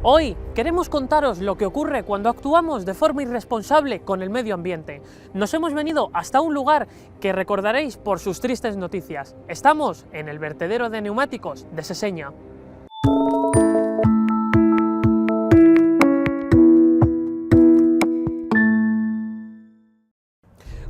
Hoy queremos contaros lo que ocurre cuando actuamos de forma irresponsable con el medio ambiente. Nos hemos venido hasta un lugar que recordaréis por sus tristes noticias. Estamos en el vertedero de neumáticos de Seseña.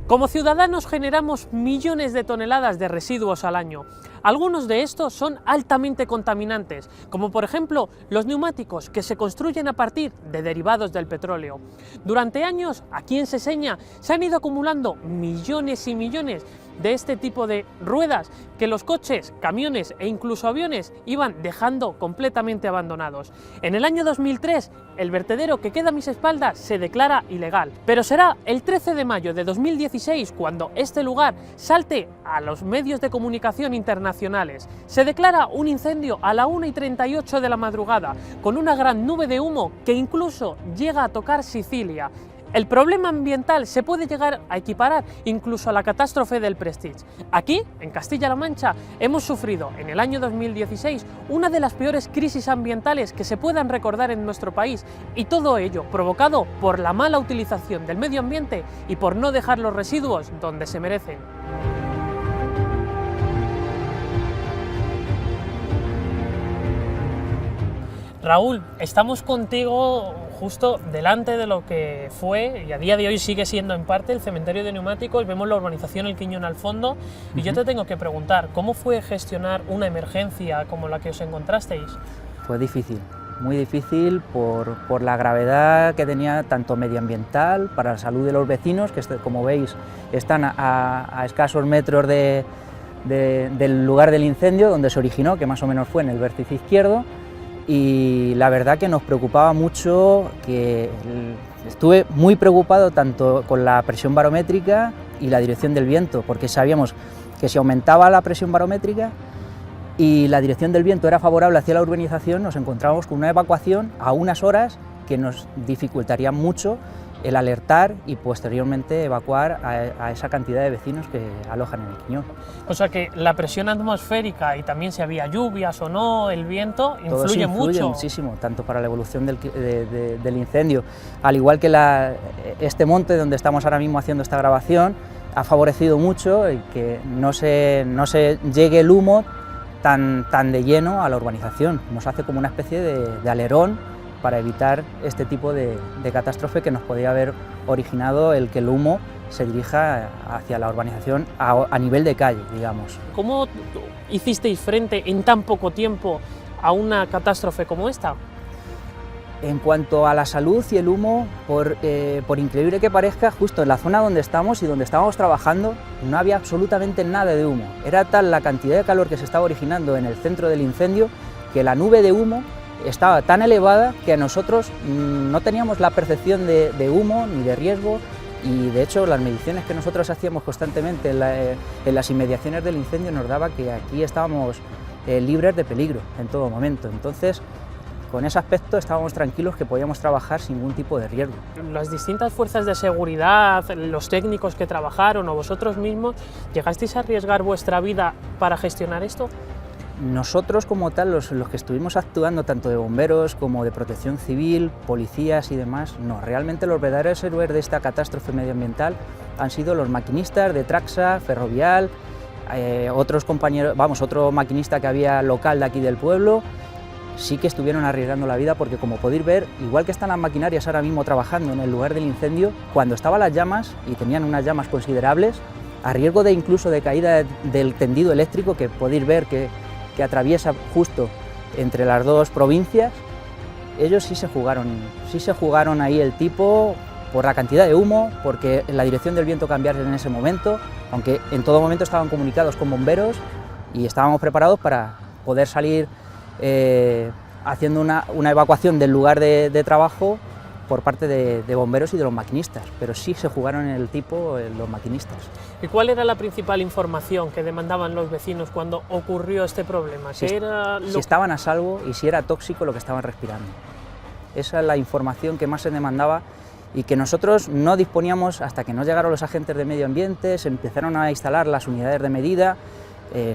Como ciudadanos generamos millones de toneladas de residuos al año. Algunos de estos son altamente contaminantes, como por ejemplo los neumáticos que se construyen a partir de derivados del petróleo. Durante años, aquí en Seseña, se han ido acumulando millones y millones de este tipo de ruedas que los coches, camiones e incluso aviones iban dejando completamente abandonados. En el año 2003, el vertedero que queda a mis espaldas se declara ilegal, pero será el 13 de mayo de 2016 cuando este lugar salte a los medios de comunicación internacionales. Se declara un incendio a la 1:38 de la madrugada, con una gran nube de humo que incluso llega a tocar Sicilia. El problema ambiental se puede llegar a equiparar incluso a la catástrofe del Prestige. Aquí, en Castilla-La Mancha, hemos sufrido en el año 2016 una de las peores crisis ambientales que se puedan recordar en nuestro país, y todo ello provocado por la mala utilización del medio ambiente y por no dejar los residuos donde se merecen. Raúl, estamos contigo justo delante de lo que fue, y a día de hoy sigue siendo en parte, el cementerio de neumáticos. Vemos la urbanización El Quiñón al fondo, y yo te tengo que preguntar, ¿cómo fue gestionar una emergencia como la que os encontrasteis? Fue difícil, muy difícil por la gravedad que tenía, tanto medioambiental, para la salud de los vecinos, que como veis están a escasos metros del lugar del incendio donde se originó, que más o menos fue en el vértice izquierdo. Y la verdad que nos preocupaba mucho, que estuve muy preocupado tanto con la presión barométrica y la dirección del viento, porque sabíamos que si aumentaba la presión barométrica y la dirección del viento era favorable hacia la urbanización, nos encontrábamos con una evacuación a unas horas que nos dificultaría mucho el alertar y posteriormente evacuar a esa cantidad de vecinos que alojan en el Quiñón. O sea que la presión atmosférica y también si había lluvias o no, el viento, influye mucho. Muchísimo, tanto para la evolución del incendio, al igual que este monte donde estamos ahora mismo haciendo esta grabación, ha favorecido mucho que no se llegue el humo tan de lleno a la urbanización. Nos hace como una especie de alerón para evitar este tipo de catástrofe que nos podría haber originado el que el humo se dirija hacia la urbanización a nivel de calle, digamos. ¿Cómo hicisteis frente en tan poco tiempo a una catástrofe como esta? En cuanto a la salud y el humo, por increíble que parezca, justo en la zona donde estamos y donde estábamos trabajando no había absolutamente nada de humo. Era tal la cantidad de calor que se estaba originando en el centro del incendio que la nube de humo estaba tan elevada que a nosotros no teníamos la percepción de humo ni de riesgo, y de hecho las mediciones que nosotros hacíamos constantemente en las inmediaciones del incendio nos daba que aquí estábamos libres de peligro en todo momento. Entonces, con ese aspecto estábamos tranquilos que podíamos trabajar sin ningún tipo de riesgo. Las distintas fuerzas de seguridad, los técnicos que trabajaron o vosotros mismos, ¿llegasteis a arriesgar vuestra vida para gestionar esto? Nosotros como tal, los que estuvimos actuando, tanto de bomberos como de protección civil, policías y demás, no, realmente los verdaderos héroes de esta catástrofe medioambiental han sido los maquinistas de Traxa, Ferrovial, otros compañeros, otro maquinista que había local de aquí del pueblo. Sí que estuvieron arriesgando la vida porque, como podéis ver, igual que están las maquinarias ahora mismo trabajando en el lugar del incendio, cuando estaban las llamas, y tenían unas llamas considerables, a riesgo de incluso de caída del tendido eléctrico que podéis ver que atraviesa justo entre las dos provincias, ellos sí se jugaron ahí el tipo por la cantidad de humo, porque la dirección del viento cambiara en ese momento, aunque en todo momento estaban comunicados con bomberos y estábamos preparados para poder salir haciendo una evacuación del lugar de trabajo por parte de bomberos y de los maquinistas, pero sí se jugaron en el tipo los maquinistas. ¿Y cuál era la principal información que demandaban los vecinos cuando ocurrió este problema? Si estaban a salvo y si era tóxico lo que estaban respirando. Esa es la información que más se demandaba y que nosotros no disponíamos hasta que no llegaron los agentes de medio ambiente, se empezaron a instalar las unidades de medida.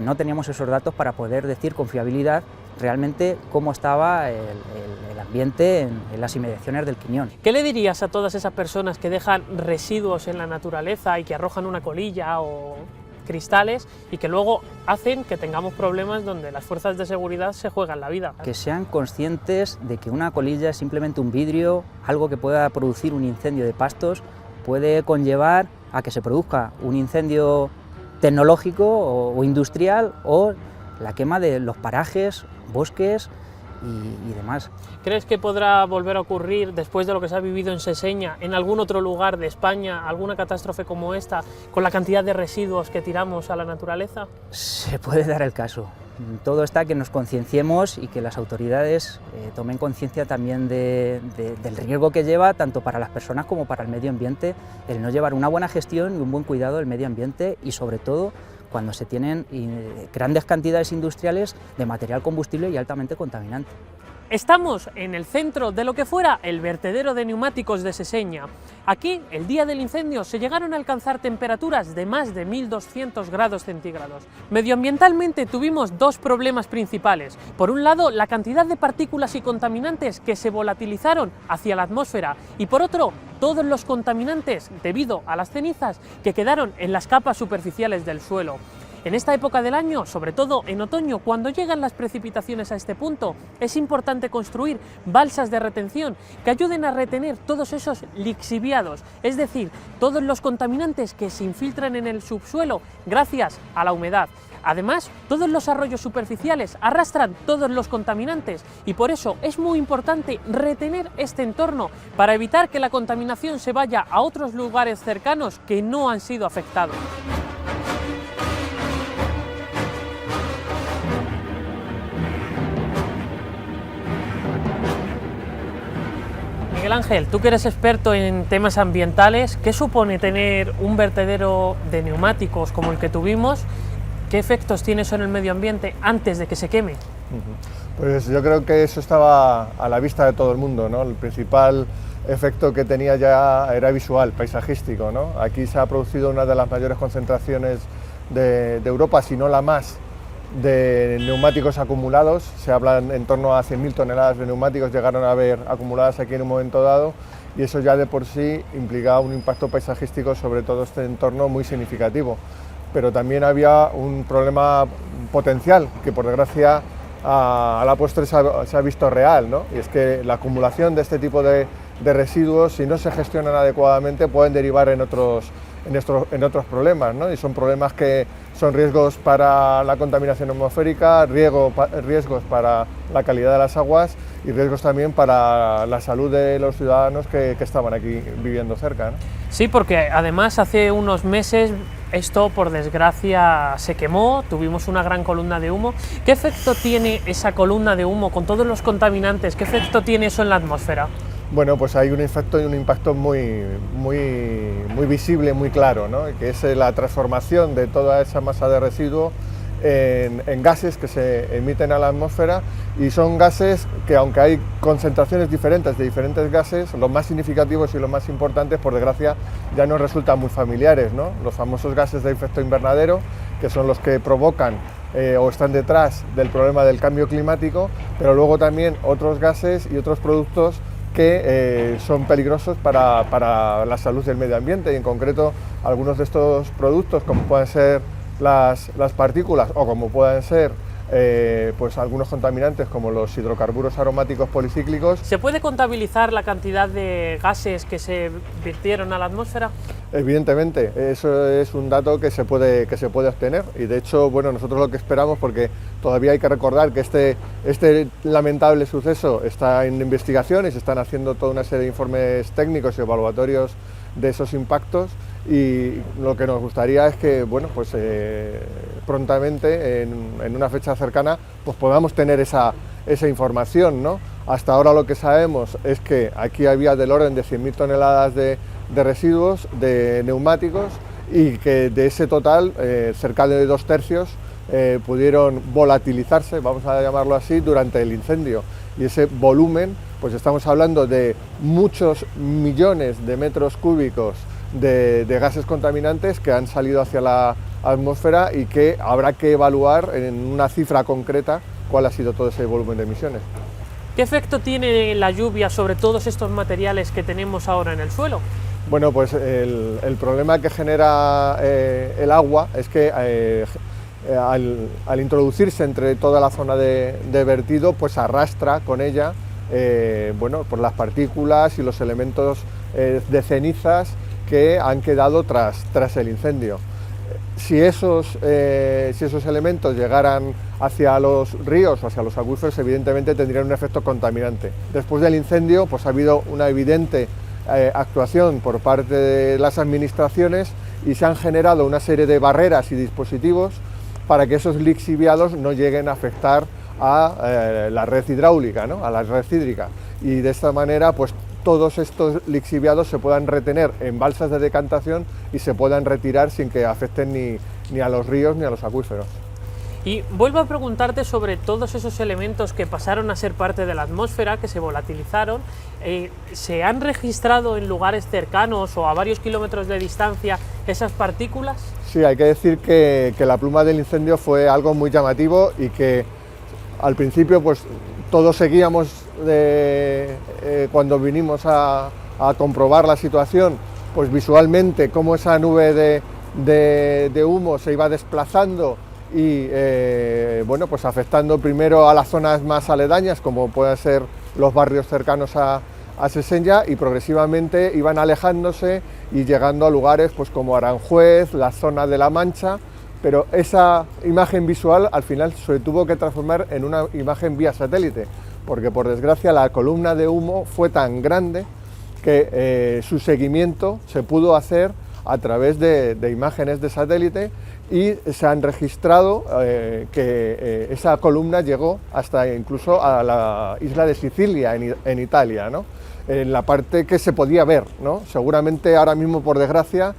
No teníamos esos datos para poder decir con fiabilidad realmente cómo estaba el ambiente en las inmediaciones del Quiñón. ¿Qué le dirías a todas esas personas que dejan residuos en la naturaleza y que arrojan una colilla o cristales y que luego hacen que tengamos problemas donde las fuerzas de seguridad se juegan la vida? Que sean conscientes de que una colilla es simplemente un vidrio, algo que pueda producir un incendio de pastos, puede conllevar a que se produzca un incendio tecnológico o industrial, o la quema de los parajes, bosques y demás. ¿Crees que podrá volver a ocurrir, después de lo que se ha vivido en Seseña, en algún otro lugar de España, alguna catástrofe como esta, con la cantidad de residuos que tiramos a la naturaleza? Se puede dar el caso. Todo está que nos concienciemos y que las autoridades tomen conciencia también del riesgo que lleva, tanto para las personas como para el medio ambiente, el no llevar una buena gestión y un buen cuidado del medio ambiente, y sobre todo cuando se tienen grandes cantidades industriales de material combustible y altamente contaminante. Estamos en el centro de lo que fuera el vertedero de neumáticos de Seseña. Aquí, el día del incendio, se llegaron a alcanzar temperaturas de más de 1200 grados centígrados. Medioambientalmente tuvimos dos problemas principales. Por un lado, la cantidad de partículas y contaminantes que se volatilizaron hacia la atmósfera, y por otro, todos los contaminantes debido a las cenizas que quedaron en las capas superficiales del suelo. En esta época del año, sobre todo en otoño, cuando llegan las precipitaciones a este punto, es importante construir balsas de retención que ayuden a retener todos esos lixiviados, es decir, todos los contaminantes que se infiltran en el subsuelo gracias a la humedad. Además, todos los arroyos superficiales arrastran todos los contaminantes y por eso es muy importante retener este entorno para evitar que la contaminación se vaya a otros lugares cercanos que no han sido afectados. Miguel Ángel, tú que eres experto en temas ambientales, ¿qué supone tener un vertedero de neumáticos como el que tuvimos? ¿Qué efectos tiene eso en el medio ambiente antes de que se queme? Pues yo creo que eso estaba a la vista de todo el mundo, ¿no? El principal efecto que tenía ya era visual, paisajístico, ¿no? Aquí se ha producido una de las mayores concentraciones de Europa, si no la más, de neumáticos acumulados. Se hablan en torno a 100.000 toneladas de neumáticos, llegaron a haber acumuladas aquí en un momento dado, y eso ya de por sí implicaba un impacto paisajístico sobre todo este entorno muy significativo. Pero también había un problema potencial que por desgracia a la postre se ha visto real, ¿no? Y es que la acumulación de este tipo de residuos, si no se gestionan adecuadamente, pueden derivar en otros problemas, ¿no? Y son problemas que son riesgos para la contaminación atmosférica, riesgos para la calidad de las aguas y riesgos también para la salud de los ciudadanos que estaban aquí viviendo cerca, ¿no? Sí, porque además hace unos meses esto por desgracia se quemó, tuvimos una gran columna de humo. ¿Qué efecto tiene esa columna de humo con todos los contaminantes? ¿Qué efecto tiene eso en la atmósfera? Bueno, pues hay un efecto y un impacto muy visible, muy claro, ¿no? Que es la transformación de toda esa masa de residuo en gases que se emiten a la atmósfera, y son gases que, aunque hay concentraciones diferentes de diferentes gases, los más significativos y los más importantes, por desgracia, ya nos resultan muy familiares, ¿no? Los famosos gases de efecto invernadero, que son los que provocan o están detrás del problema del cambio climático, pero luego también otros gases y otros productos que son peligrosos para la salud del medio ambiente, y en concreto algunos de estos productos, como pueden ser las partículas o como pueden ser pues algunos contaminantes como los hidrocarburos aromáticos policíclicos. ¿Se puede contabilizar la cantidad de gases que se vertieron a la atmósfera? Evidentemente, eso es un dato que se puede obtener, y de hecho, bueno, nosotros lo que esperamos, porque todavía hay que recordar que este lamentable suceso está en investigación y se están haciendo toda una serie de informes técnicos y evaluatorios de esos impactos, y lo que nos gustaría es que, bueno, pues prontamente, en una fecha cercana, pues podamos tener esa información, ¿no? Hasta ahora lo que sabemos es que aquí había del orden de 100.000 toneladas de residuos de neumáticos, y que de ese total cerca de 2/3 pudieron volatilizarse, vamos a llamarlo así, durante el incendio, y ese volumen, pues estamos hablando de muchos millones de metros cúbicos de gases contaminantes que han salido hacia la atmósfera y que habrá que evaluar en una cifra concreta cuál ha sido todo ese volumen de emisiones. ¿Qué efecto tiene la lluvia sobre todos estos materiales que tenemos ahora en el suelo? Bueno, pues el problema que genera el agua es que al introducirse entre toda la zona de vertido, pues arrastra con ella bueno, pues las partículas y los elementos de cenizas que han quedado tras el incendio. Si esos elementos llegaran hacia los ríos o hacia los acuíferos, evidentemente tendrían un efecto contaminante. Después del incendio, pues ha habido una evidente actuación por parte de las administraciones y se han generado una serie de barreras y dispositivos para que esos lixiviados no lleguen a afectar a la red hidráulica, ¿no? A la red hídrica, y de esta manera pues todos estos lixiviados se puedan retener en balsas de decantación y se puedan retirar sin que afecten ni a los ríos ni a los acuíferos. Y vuelvo a preguntarte sobre todos esos elementos que pasaron a ser parte de la atmósfera, que se volatilizaron. ¿Se han registrado en lugares cercanos o a varios kilómetros de distancia esas partículas? Sí, hay que decir que la pluma del incendio fue algo muy llamativo y que al principio pues todos seguíamos cuando vinimos a comprobar la situación, pues visualmente cómo esa nube de humo se iba desplazando y bueno, pues afectando primero a las zonas más aledañas, como pueden ser los barrios cercanos a Sesenya, y progresivamente iban alejándose y llegando a lugares pues como Aranjuez, la zona de La Mancha, pero esa imagen visual al final se tuvo que transformar en una imagen vía satélite, porque por desgracia la columna de humo fue tan grande que su seguimiento se pudo hacer a través de imágenes de satélite, y se han registrado que esa columna llegó hasta incluso a la isla de Sicilia, en Italia, ¿no? En la parte que se podía ver, ¿no? Seguramente ahora mismo, por desgracia,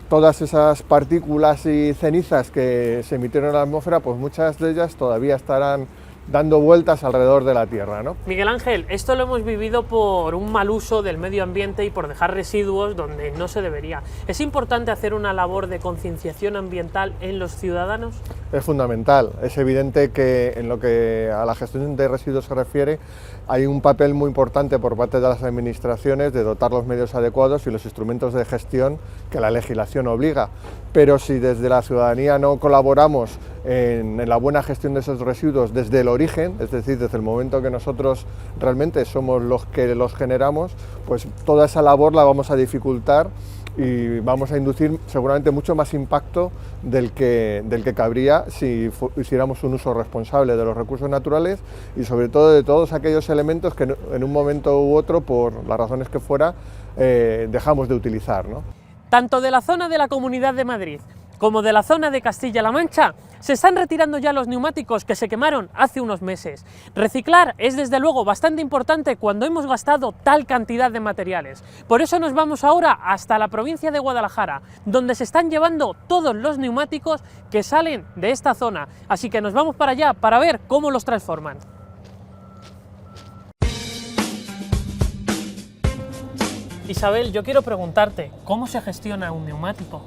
todas esas partículas y cenizas que se emitieron en la atmósfera, pues muchas de ellas todavía estarán dando vueltas alrededor de la Tierra, ¿no? Miguel Ángel, esto lo hemos vivido por un mal uso del medio ambiente y por dejar residuos donde no se debería. ¿Es importante hacer una labor de concienciación ambiental en los ciudadanos? Es fundamental. Es evidente que en lo que a la gestión de residuos se refiere, hay un papel muy importante por parte de las administraciones de dotar los medios adecuados y los instrumentos de gestión que la legislación obliga. Pero si desde la ciudadanía no colaboramos en la buena gestión de esos residuos desde el origen, es decir, desde el momento que nosotros realmente somos los que los generamos, pues toda esa labor la vamos a dificultar y vamos a inducir seguramente mucho más impacto del que cabría si hiciéramos un uso responsable de los recursos naturales y sobre todo de todos aquellos elementos que en un momento u otro, por las razones que fuera, dejamos de utilizar, ¿no? Tanto de la zona de la Comunidad de Madrid como de la zona de Castilla-La Mancha, se están retirando ya los neumáticos que se quemaron hace unos meses. Reciclar es desde luego bastante importante cuando hemos gastado tal cantidad de materiales. Por eso nos vamos ahora hasta la provincia de Guadalajara, donde se están llevando todos los neumáticos que salen de esta zona. Así que nos vamos para allá para ver cómo los transforman. Isabel, yo quiero preguntarte, ¿cómo se gestiona un neumático?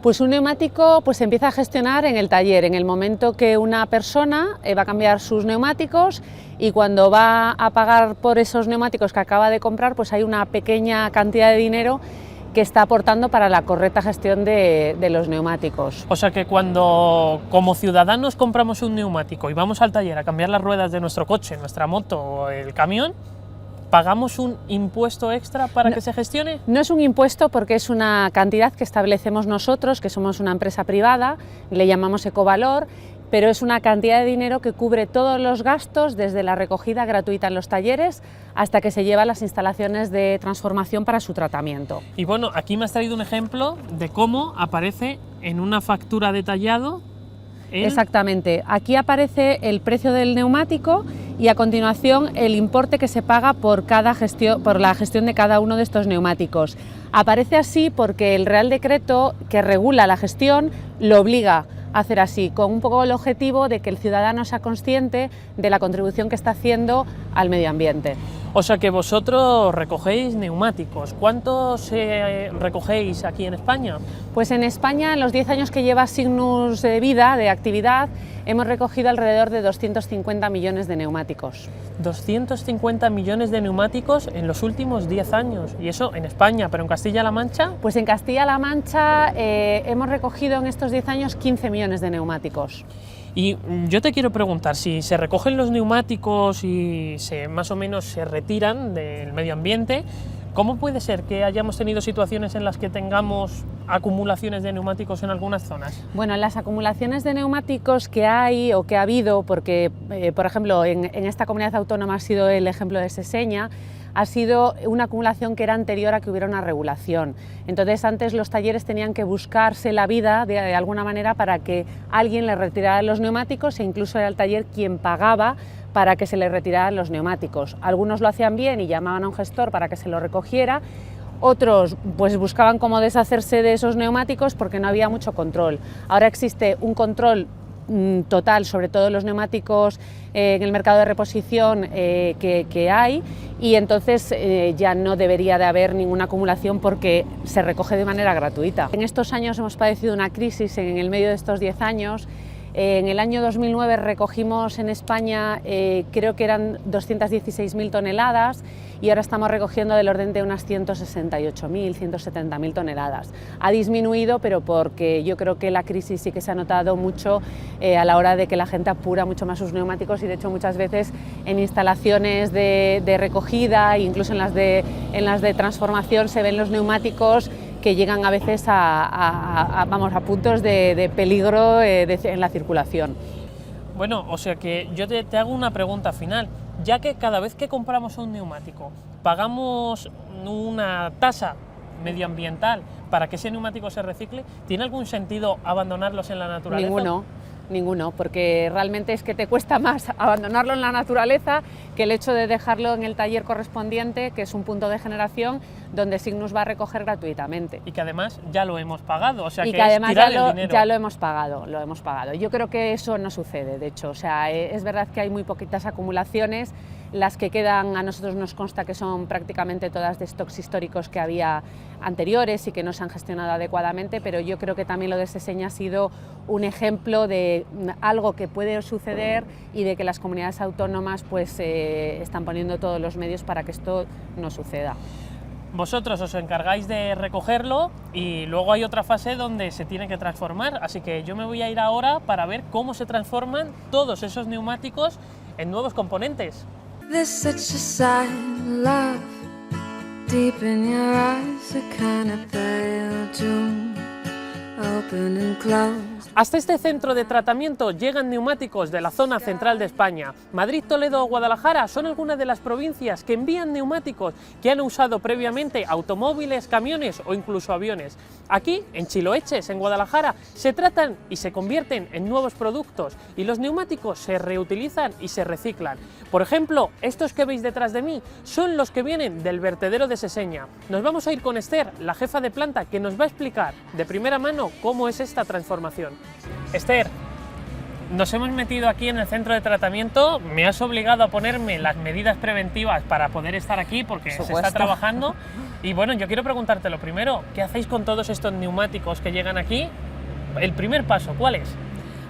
Pues un neumático se empieza a gestionar en el taller, en el momento que una persona va a cambiar sus neumáticos, y cuando va a pagar por esos neumáticos que acaba de comprar, pues hay una pequeña cantidad de dinero que está aportando para la correcta gestión de los neumáticos. O sea que cuando como ciudadanos compramos un neumático y vamos al taller a cambiar las ruedas de nuestro coche, nuestra moto o el camión, ¿pagamos un impuesto extra para que se gestione? No es un impuesto, porque es una cantidad que establecemos nosotros, que somos una empresa privada, le llamamos ecovalor, pero es una cantidad de dinero que cubre todos los gastos, desde la recogida gratuita en los talleres hasta que se lleva a las instalaciones de transformación para su tratamiento. Y bueno, aquí me has traído un ejemplo de cómo aparece en una factura detallado. Exactamente, aquí aparece el precio del neumático y a continuación el importe que se paga por la gestión de cada uno de estos neumáticos. Aparece así porque el Real Decreto que regula la gestión lo obliga a hacer así, con un poco el objetivo de que el ciudadano sea consciente de la contribución que está haciendo al medio ambiente. O sea que vosotros recogéis neumáticos. ¿Cuántos recogéis aquí en España? Pues en España, en los 10 años que lleva Signus de vida, de actividad, hemos recogido alrededor de 250 millones de neumáticos. 250 millones de neumáticos en los últimos 10 años, y eso en España, pero en Castilla-La Mancha... Pues en Castilla-La Mancha hemos recogido en estos 10 años 15 millones de neumáticos. Y yo te quiero preguntar, si se recogen los neumáticos y más o menos se retiran del medio ambiente, ¿cómo puede ser que hayamos tenido situaciones en las que tengamos acumulaciones de neumáticos en algunas zonas? Bueno, las acumulaciones de neumáticos que hay o que ha habido, porque por ejemplo en esta comunidad autónoma ha sido el ejemplo de Seseña, ha sido una acumulación que era anterior a que hubiera una regulación. Entonces antes los talleres tenían que buscarse la vida de alguna manera para que alguien les retirara los neumáticos, e incluso era el taller quien pagaba para que se les retiraran los neumáticos. Algunos lo hacían bien y llamaban a un gestor para que se lo recogiera, otros pues buscaban cómo deshacerse de esos neumáticos porque no había mucho control. Ahora existe un control total sobre todos los neumáticos en el mercado de reposición que hay, y entonces ya no debería de haber ninguna acumulación porque se recoge de manera gratuita. En estos años hemos padecido una crisis en el medio de estos 10 años. En el año 2009 recogimos en España, creo que eran 216.000 toneladas, y ahora estamos recogiendo del orden de unas 168.000, 170.000 toneladas. Ha disminuido, pero porque yo creo que la crisis sí que se ha notado mucho a la hora de que la gente apura mucho más sus neumáticos, y de hecho muchas veces en instalaciones de recogida, incluso en las de transformación, se ven los neumáticos que llegan a veces a puntos de peligro en la circulación. Bueno, o sea que yo te hago una pregunta final, ya que cada vez que compramos un neumático pagamos una tasa medioambiental para que ese neumático se recicle, ¿tiene algún sentido abandonarlos en la naturaleza? Ninguno, porque realmente es que te cuesta más abandonarlo en la naturaleza que el hecho de dejarlo en el taller correspondiente, que es un punto de generación donde Signus va a recoger gratuitamente. Y que además ya lo hemos pagado, o sea y que además es tirar el dinero. Ya lo hemos pagado. Yo creo que eso no sucede, de hecho, o sea, es verdad que hay muy poquitas acumulaciones. Las que quedan, a nosotros nos consta que son prácticamente todas de stocks históricos que había anteriores y que no se han gestionado adecuadamente, pero yo creo que también lo de Seseña ha sido un ejemplo de algo que puede suceder y de que las comunidades autónomas pues están poniendo todos los medios para que esto no suceda. Vosotros os encargáis de recogerlo y luego hay otra fase donde se tiene que transformar, así que yo me voy a ir ahora para ver cómo se transforman todos esos neumáticos en nuevos componentes. There's such a silent love deep in your eyes, a kind of pale June, open and close. Hasta este centro de tratamiento llegan neumáticos de la zona central de España. Madrid, Toledo o Guadalajara son algunas de las provincias que envían neumáticos que han usado previamente automóviles, camiones o incluso aviones. Aquí, en Chiloeches, en Guadalajara, se tratan y se convierten en nuevos productos, y los neumáticos se reutilizan y se reciclan. Por ejemplo, estos que veis detrás de mí son los que vienen del vertedero de Seseña. Nos vamos a ir con Esther, la jefa de planta, que nos va a explicar de primera mano cómo es esta transformación. Esther, nos hemos metido aquí en el centro de tratamiento, me has obligado a ponerme las medidas preventivas para poder estar aquí porque se está trabajando, y bueno, yo quiero preguntarte lo primero, ¿qué hacéis con todos estos neumáticos que llegan aquí? El primer paso, ¿cuál es?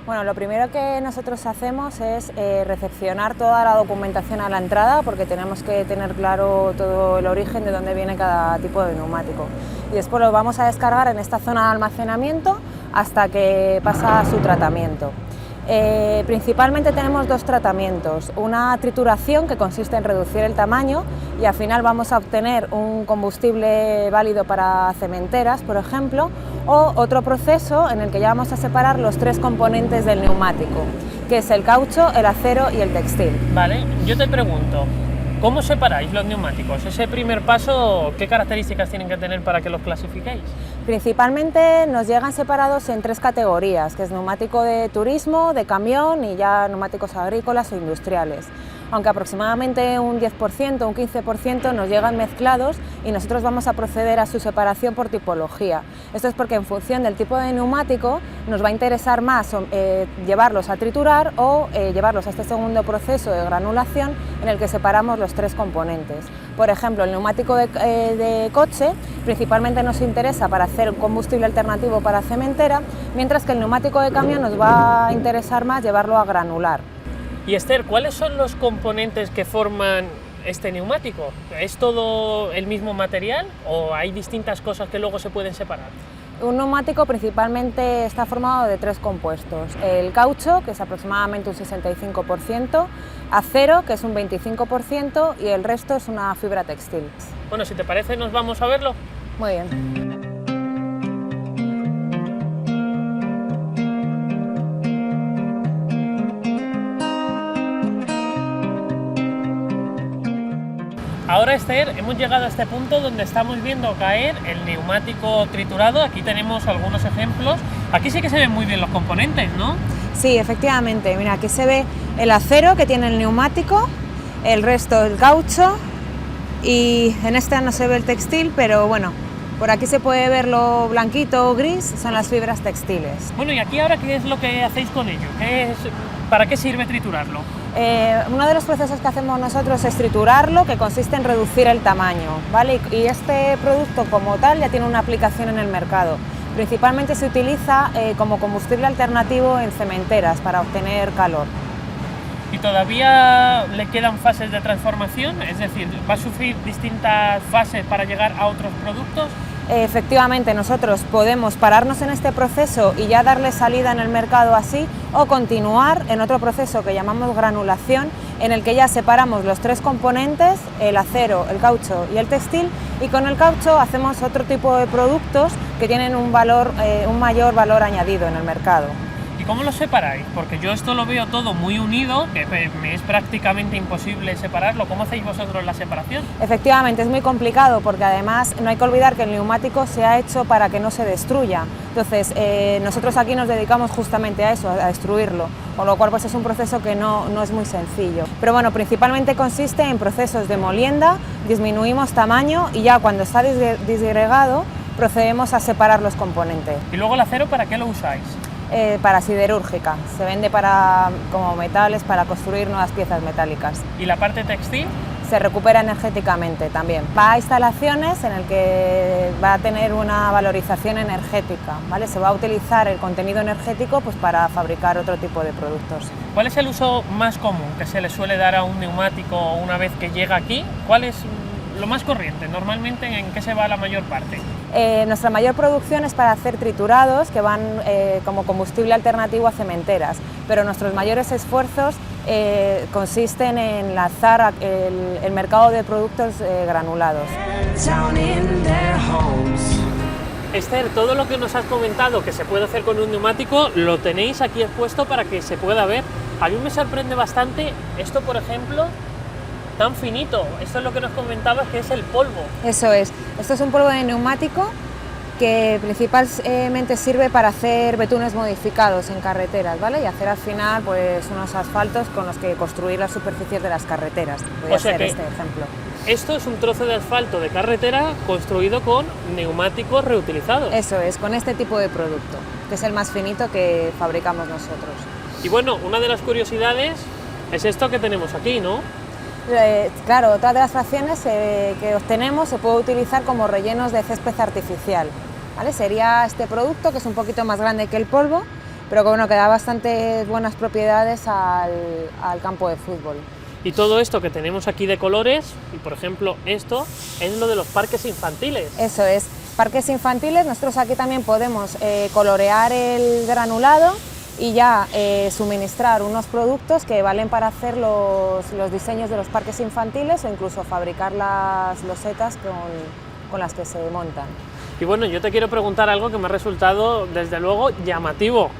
Bueno, lo primero que nosotros hacemos es recepcionar toda la documentación a la entrada, porque tenemos que tener claro todo el origen de dónde viene cada tipo de neumático, y después lo vamos a descargar en esta zona de almacenamiento hasta que pasa su tratamiento. Principalmente tenemos dos tratamientos, una trituración que consiste en reducir el tamaño y al final vamos a obtener un combustible válido para cementeras, por ejemplo, o otro proceso en el que ya vamos a separar los tres componentes del neumático, que es el caucho, el acero y el textil. Vale, yo te pregunto, ¿cómo separáis los neumáticos? Ese primer paso, ¿qué características tienen que tener para que los clasifiquéis? Principalmente nos llegan separados en tres categorías, que es neumático de turismo, de camión y ya neumáticos agrícolas o industriales. aunque aproximadamente un 10%, un 15% nos llegan mezclados y nosotros vamos a proceder a su separación por tipología. Esto es porque en función del tipo de neumático nos va a interesar más llevarlos a triturar o llevarlos a este segundo proceso de granulación en el que separamos los tres componentes. Por ejemplo, el neumático de coche principalmente nos interesa para hacer un combustible alternativo para cementera, mientras que el neumático de camión nos va a interesar más llevarlo a granular. Y Esther, ¿cuáles son los componentes que forman este neumático? ¿Es todo el mismo material o hay distintas cosas que luego se pueden separar? Un neumático principalmente está formado de tres compuestos: el caucho, que es aproximadamente un 65%, acero, que es un 25%, y el resto es una fibra textil. Bueno, si te parece, nos vamos a verlo. Muy bien. Ahora, Esther, hemos llegado a este punto donde estamos viendo caer el neumático triturado. Aquí tenemos algunos ejemplos. Aquí sí que se ven muy bien los componentes, ¿no? Sí, efectivamente. Mira, aquí se ve el acero que tiene el neumático, el resto el caucho, y en esta no se ve el textil, pero bueno, por aquí se puede ver lo blanquito o gris, son las fibras textiles. Bueno, y aquí ahora, ¿qué es lo que hacéis con ello? ¿Para qué sirve triturarlo? Uno de los procesos que hacemos nosotros es triturarlo, que consiste en reducir el tamaño, ¿vale? Y este producto como tal ya tiene una aplicación en el mercado. Principalmente se utiliza como combustible alternativo en cementeras para obtener calor. ¿Y todavía le quedan fases de transformación? Es decir, ¿va a sufrir distintas fases para llegar a otros productos? Efectivamente, nosotros podemos pararnos en este proceso y ya darle salida en el mercado así, o continuar en otro proceso que llamamos granulación, en el que ya separamos los tres componentes, el acero, el caucho y el textil, y con el caucho hacemos otro tipo de productos que tienen un mayor valor añadido en el mercado. ¿Y cómo lo separáis? Porque yo esto lo veo todo muy unido, que me es prácticamente imposible separarlo. ¿Cómo hacéis vosotros la separación? Efectivamente, es muy complicado porque además no hay que olvidar que el neumático se ha hecho para que no se destruya. Entonces, nosotros aquí nos dedicamos justamente a eso, a destruirlo, con lo cual pues es un proceso que no es muy sencillo. Pero bueno, principalmente consiste en procesos de molienda, disminuimos tamaño y ya cuando está disgregado procedemos a separar los componentes. ¿Y luego el acero para qué lo usáis? Para siderúrgica, se vende como metales para construir nuevas piezas metálicas. ¿Y la parte textil? Se recupera energéticamente también. Va a instalaciones en el que va a tener una valorización energética, ¿vale? Se va a utilizar el contenido energético pues, para fabricar otro tipo de productos. ¿Cuál es el uso más común que se le suele dar a un neumático una vez que llega aquí? ¿Cuál es lo más corriente? ¿Normalmente en qué se va la mayor parte? Nuestra mayor producción es para hacer triturados que van como combustible alternativo a cementeras, pero nuestros mayores esfuerzos consisten en lanzar el mercado de productos granulados. Esther, todo lo que nos has comentado que se puede hacer con un neumático lo tenéis aquí expuesto para que se pueda ver. A mí me sorprende bastante esto, por ejemplo, tan finito. Esto es lo que nos comentabas, que es el polvo. Eso es. Esto es un polvo de neumático que principalmente sirve para hacer betunes modificados en carreteras, ¿vale? Y hacer al final pues unos asfaltos con los que construir las superficies de las carreteras. Voy a hacer este ejemplo. Esto es un trozo de asfalto de carretera construido con neumáticos reutilizados. Eso es, con este tipo de producto, que es el más finito que fabricamos nosotros. Y bueno, una de las curiosidades es esto que tenemos aquí, ¿no? Claro, otra de las fracciones que obtenemos se puede utilizar como rellenos de césped artificial, ¿vale? Sería este producto, que es un poquito más grande que el polvo, pero que, bueno, que da bastantes buenas propiedades al campo de fútbol. Y todo esto que tenemos aquí de colores, y por ejemplo esto, es lo de los parques infantiles. Eso es, parques infantiles. Nosotros aquí también podemos colorear el granulado y ya suministrar unos productos que valen para hacer los diseños de los parques infantiles o incluso fabricar las losetas con las que se montan. Y bueno, yo te quiero preguntar algo que me ha resultado desde luego llamativo.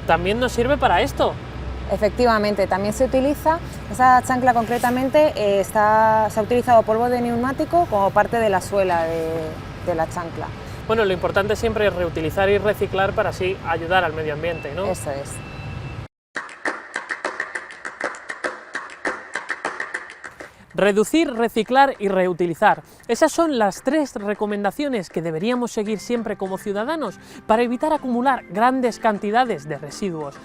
¿También nos sirve para esto? Efectivamente, también se utiliza, esa chancla concretamente se ha utilizado polvo de neumático como parte de la suela de la chancla. Bueno, lo importante siempre es reutilizar y reciclar para así ayudar al medio ambiente, ¿no? Eso es. Reducir, reciclar y reutilizar. Esas son las 3 recomendaciones que deberíamos seguir siempre como ciudadanos para evitar acumular grandes cantidades de residuos.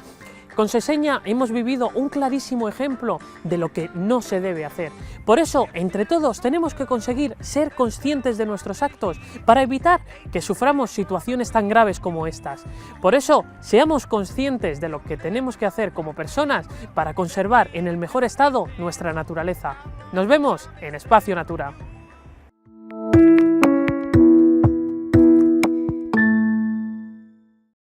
Con Seseña hemos vivido un clarísimo ejemplo de lo que no se debe hacer. Por eso, entre todos, tenemos que conseguir ser conscientes de nuestros actos para evitar que suframos situaciones tan graves como estas. Por eso, seamos conscientes de lo que tenemos que hacer como personas para conservar en el mejor estado nuestra naturaleza. Nos vemos en Espacio Natura.